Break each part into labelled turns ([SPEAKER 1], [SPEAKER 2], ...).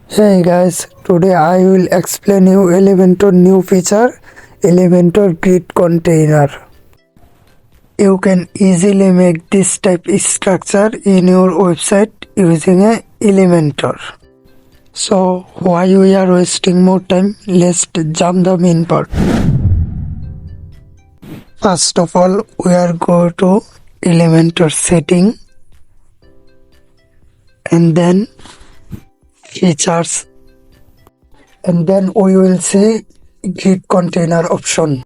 [SPEAKER 1] Hey guys, today I will explain you Elementor new feature, Elementor Grid Container. You can easily make this type of structure in your website using a Elementor. So why we are wasting more time, let's jump the main part. First of all, we are going to Elementor setting and then features, and then we will see grid container option.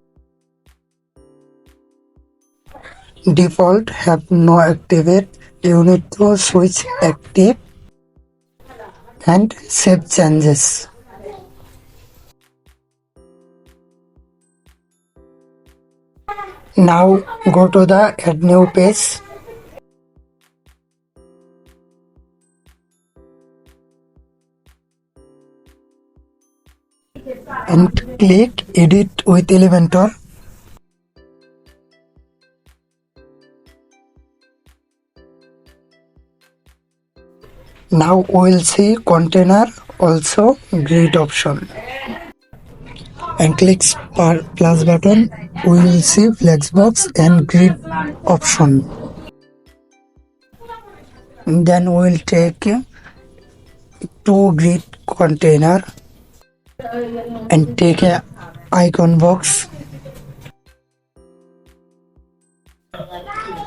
[SPEAKER 1] Default have no activate, you need to switch active and save changes. Now go to the add new page and click edit with Elementor. Now we will see container, also grid option, and click plus button. We will see flexbox and grid option. And then we will take two grid container and take a icon box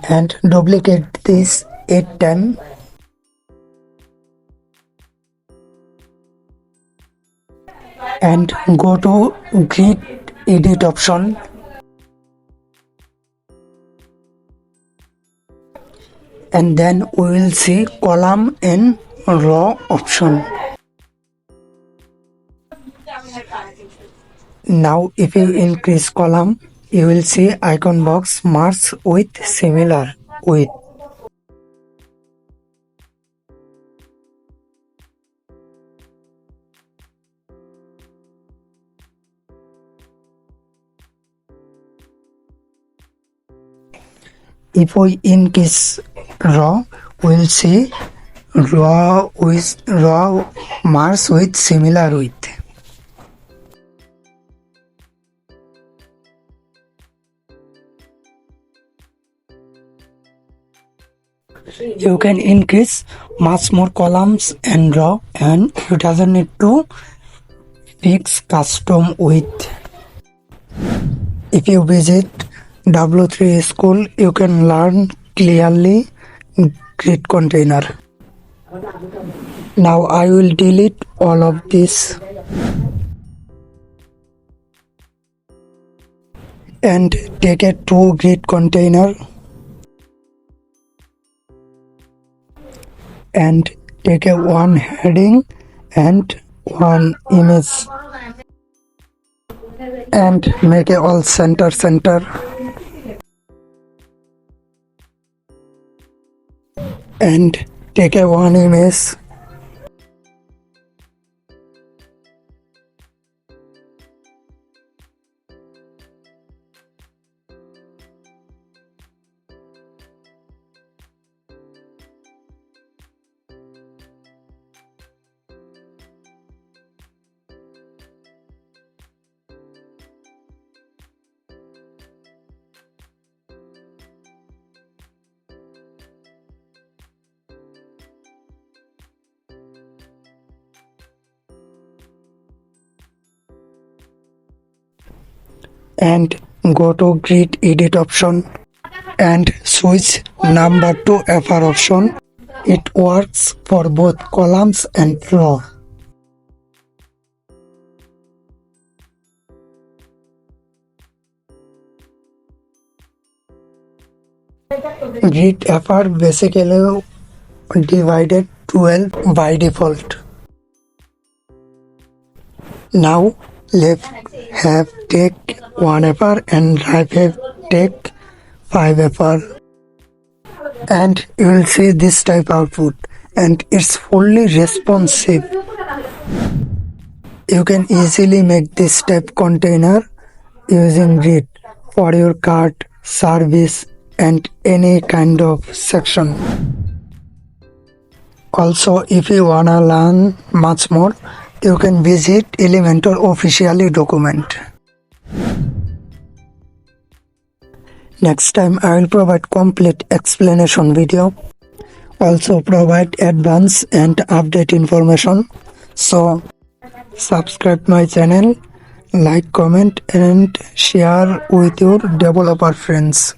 [SPEAKER 1] and duplicate this 8 times. And go to grid edit option and then we will see column and row option. Now if you increase column, you will see icon box marks with similar width. If we increase row, we will see row marks with similar width. You can increase much more columns and row, and you doesn't need to fix custom width. If you visit W3 school, you can learn clearly grid container. Now I will delete all of this and take a two grid container and take a one heading and one image and make a all center and take a one image and go to grid edit option and switch number to FR option. It works for both columns and row. Grid FR basically divided 12 by default. Now left have take 1 FR and right have take 5 FR, and you will see this type output, and it's fully responsive. You can easily make this type container using grid for your cart, service and any kind of section. Also, if you wanna learn much more, you can visit Elementor officially document. Next time I will provide complete explanation video. Also provide advanced and update information. So subscribe my channel, like, comment and share with your developer friends.